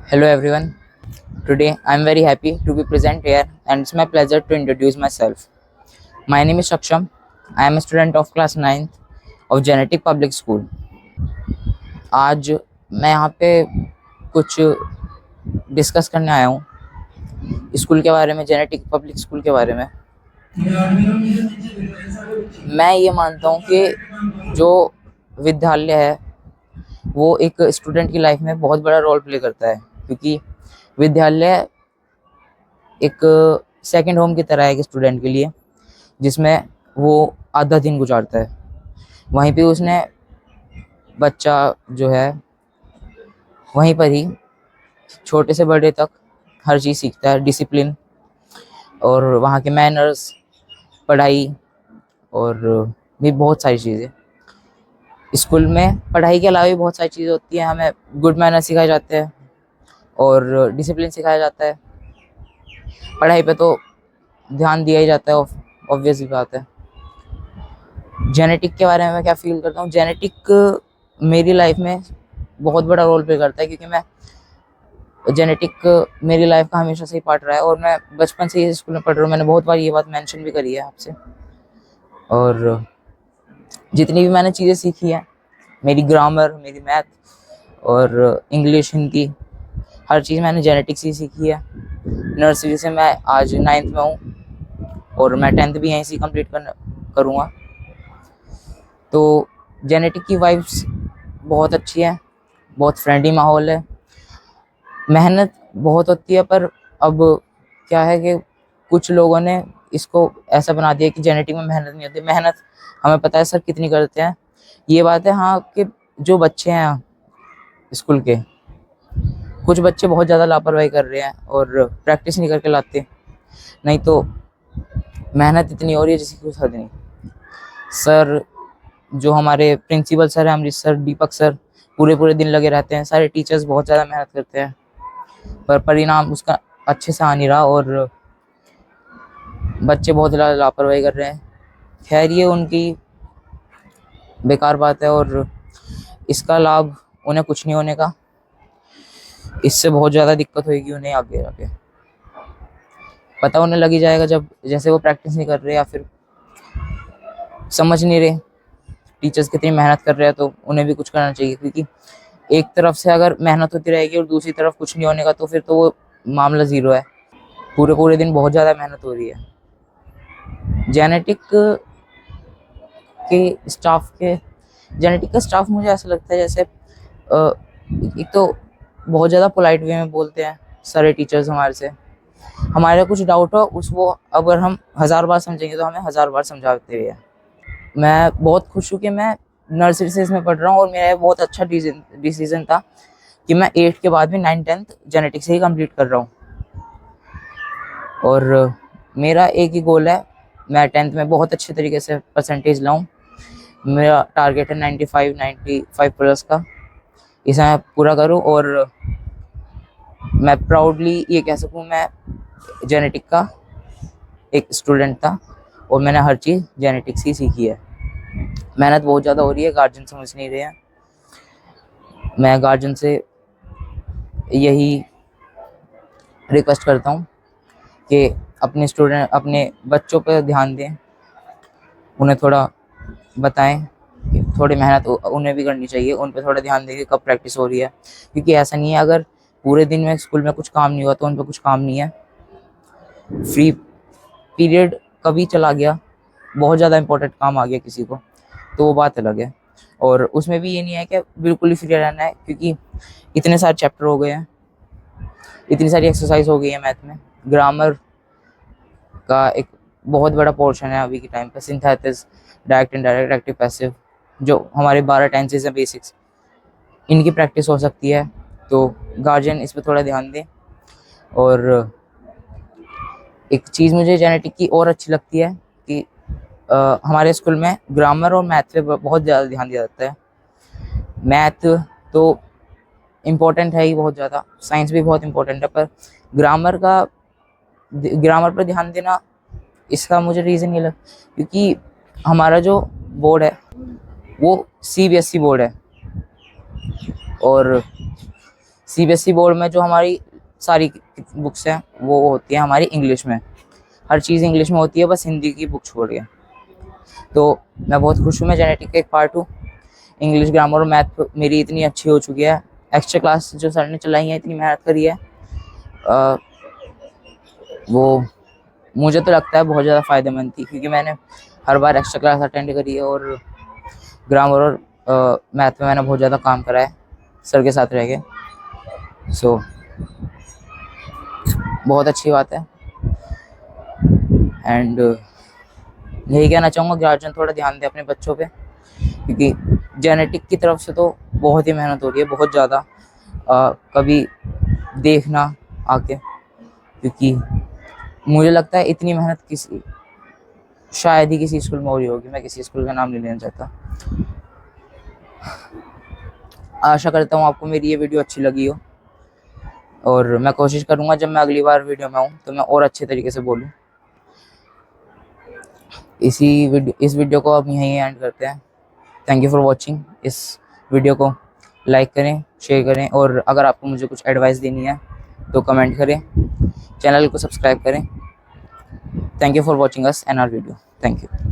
Hello everyone. Today I am very happy to be present here and it's my pleasure to introduce myself. My name is Saksham. I am a student of class 9th of Genetic Public School. आज मैं यहाँ पे कुछ discuss करने आया हूँ school के बारे में, जेनेटिक पब्लिक स्कूल के बारे में। मैं ये मानता हूँ कि जो विद्यालय है वो एक स्टूडेंट की लाइफ में बहुत बड़ा रोल प्ले करता है, क्योंकि विद्यालय एक सेकंड होम की तरह है एक स्टूडेंट के लिए, जिसमें वो आधा दिन गुजारता है। वहीं पे उसने बच्चा जो है वहीं पर ही छोटे से बड़े तक हर चीज़ सीखता है, डिसिप्लिन और वहाँ के मैनर्स, पढ़ाई और भी बहुत सारी चीज़ें। स्कूल में पढ़ाई के अलावा भी बहुत सारी चीज़ें होती हैं। हमें गुड मैनर सिखाए जाते हैं और डिसिप्लिन सिखाया जाता है। पढ़ाई पे तो ध्यान दिया ही जाता है, ऑब्वियस ही बात है। जेनेटिक के बारे में मैं क्या फील करता हूँ, जेनेटिक मेरी लाइफ में बहुत बड़ा रोल प्ले करता है, क्योंकि मैं जेनेटिक मेरी लाइफ का हमेशा से ही पार्ट रहा है और मैं बचपन से ही स्कूल में पढ़ रहा हूँ। मैंने बहुत बार ये बात मेंशन भी करी है आपसे। और जितनी भी मैंने चीज़ें सीखी हैं, मेरी ग्रामर, मेरी मैथ और इंग्लिश, हिंदी, हर चीज़ मैंने जेनेटिक्स ही सीखी है। नर्सरी से मैं आज 9th में हूँ और मैं 10th भी यहीं से कंप्लीट करूँगा। तो जेनेटिक की वाइब्स बहुत अच्छी है, बहुत फ्रेंडली माहौल है। मेहनत बहुत होती है, पर अब क्या है कि कुछ लोगों ने इसको ऐसा बना दिया कि जेनेटिक में मेहनत नहीं होती। मेहनत हमें पता है सर कितनी करते हैं, ये बात है। हाँ, कि जो बच्चे हैं स्कूल के, कुछ बच्चे बहुत ज़्यादा लापरवाही कर रहे हैं और प्रैक्टिस नहीं करके लाते, नहीं तो मेहनत इतनी हो रही है जिसकी कुछ हद नहीं। सर जो हमारे प्रिंसिपल सर हैं, अमृत सर, दीपक सर, पूरे पूरे दिन लगे रहते हैं। सारे टीचर्स बहुत ज़्यादा मेहनत करते हैं, पर परिणाम उसका अच्छे से आ नहीं रहा और बच्चे बहुत ज़्यादा लापरवाही कर रहे हैं। खैर, ये उनकी बेकार बात है और इसका लाभ उन्हें कुछ नहीं होने का। इससे बहुत ज़्यादा दिक्कत होगी उन्हें आगे आगे। पता उन्हें लग ही जाएगा जब जैसे वो प्रैक्टिस नहीं कर रहे या फिर समझ नहीं रहे टीचर्स कितनी मेहनत कर रहे हैं, तो उन्हें भी कुछ करना चाहिए। क्योंकि एक तरफ से अगर मेहनत होती रहेगी और दूसरी तरफ कुछ नहीं होने का, तो फिर तो वो मामला ज़ीरो है। पूरे पूरे दिन बहुत ज़्यादा मेहनत हो रही है। जेनेटिक का स्टाफ मुझे ऐसा लगता है जैसे एक तो बहुत ज़्यादा पोलाइट वे में बोलते हैं सारे टीचर्स हमारे से। हमारे कुछ डाउट हो उसको अगर हम 1000 बार समझेंगे तो हमें 1000 बार समझाते हुए। मैं बहुत खुश हूँ कि मैं नर्सरी से इसमें पढ़ रहा हूँ और मेरा ये बहुत अच्छा डिसीजन था कि मैं 8th के बाद भी 9th-10th जेनेटिक्स से ही कंप्लीट कर रहा हूँ। और मेरा एक ही गोल है, मैं 10th में बहुत अच्छे तरीके से परसेंटेज लाऊं। मेरा टारगेट है 95 प्लस का, इसे मैं पूरा करूं और मैं प्राउडली ये कह सकूं मैं जेनेटिक का एक स्टूडेंट था और मैंने हर चीज़ जेनेटिक्स ही सीखी है। मेहनत बहुत ज़्यादा हो रही है, गार्जियन समझ नहीं रहे हैं। मैं गार्जियन से यही रिक्वेस्ट करता हूँ कि अपने बच्चों पर ध्यान दें, उन्हें थोड़ा बताएं कि थोड़ी मेहनत उन्हें भी करनी चाहिए, उन पर थोड़ा ध्यान दें कि कब प्रैक्टिस हो रही है। क्योंकि ऐसा नहीं है अगर पूरे दिन में स्कूल में कुछ काम नहीं हुआ तो उन पर कुछ काम नहीं है। फ्री पीरियड कभी चला गया, बहुत ज़्यादा इंपॉर्टेंट काम आ गया किसी को, तो वो बात अलग है। और उसमें भी ये नहीं है कि बिल्कुल ही फ्री रहना है, क्योंकि इतने सारे चैप्टर हो गए हैं, इतनी सारी एक्सरसाइज हो गई है मैथ में। ग्रामर का एक बहुत बड़ा पोर्शन है अभी के टाइम पे, synthesis, direct, indirect, active, passive, जो हमारे 12 टेंसेस हैं बेसिक्स, इनकी प्रैक्टिस हो सकती है। तो गार्जियन इस पर थोड़ा ध्यान दें। और एक चीज़ मुझे जेनेटिक की और अच्छी लगती है कि हमारे स्कूल में ग्रामर और मैथ पे बहुत ज़्यादा ध्यान दिया जाता है। मैथ तो इम्पोर्टेंट है ही बहुत ज़्यादा, साइंस भी बहुत इम्पोर्टेंट है, पर ग्रामर पर ध्यान देना, इसका मुझे रीज़न ये लग, क्योंकि हमारा जो बोर्ड है वो CBSE बोर्ड है और सीबीएसई बोर्ड में जो हमारी सारी बुक्स हैं वो होती है हमारी इंग्लिश में, हर चीज़ इंग्लिश में होती है, बस हिंदी की बुक छोड़ के। तो मैं बहुत खुश हूँ, मैं जेनेटिक का एक पार्ट हूँ। इंग्लिश, ग्रामर और मैथ मेरी इतनी अच्छी हो चुकी है, एक्स्ट्रा क्लास जो सर ने चलाई है, इतनी मेहनत करी है, वो मुझे तो लगता है बहुत ज़्यादा फ़ायदेमंद थी, क्योंकि मैंने हर बार एक्स्ट्रा क्लास अटेंड करी है और ग्रामर और मैथ में मैंने बहुत ज़्यादा काम करा है सर के साथ रह के। सो बहुत अच्छी बात है। एंड यही कहना चाहूँगा, गार्जियन थोड़ा ध्यान दें अपने बच्चों पे, क्योंकि जेनेटिक की तरफ से तो बहुत ही मेहनत हो रही है, बहुत ज़्यादा। कभी देखना आके, क्योंकि मुझे लगता है इतनी मेहनत किसी शायद ही किसी स्कूल में हो रही होगी। मैं किसी स्कूल का नाम नहीं लेना चाहता। आशा करता हूँ आपको मेरी ये वीडियो अच्छी लगी हो, और मैं कोशिश करूँगा जब मैं अगली बार वीडियो में आऊँ तो मैं और अच्छे तरीके से बोलूँ। इस वीडियो को अब यहीं एंड करते हैं। Thank you for watching. इस वीडियो को लाइक करें, शेयर करें, और अगर आपको मुझे कुछ एडवाइस देनी है तो कमेंट करें, चैनल को सब्सक्राइब करें। Thank you for watching us and our video. Thank you.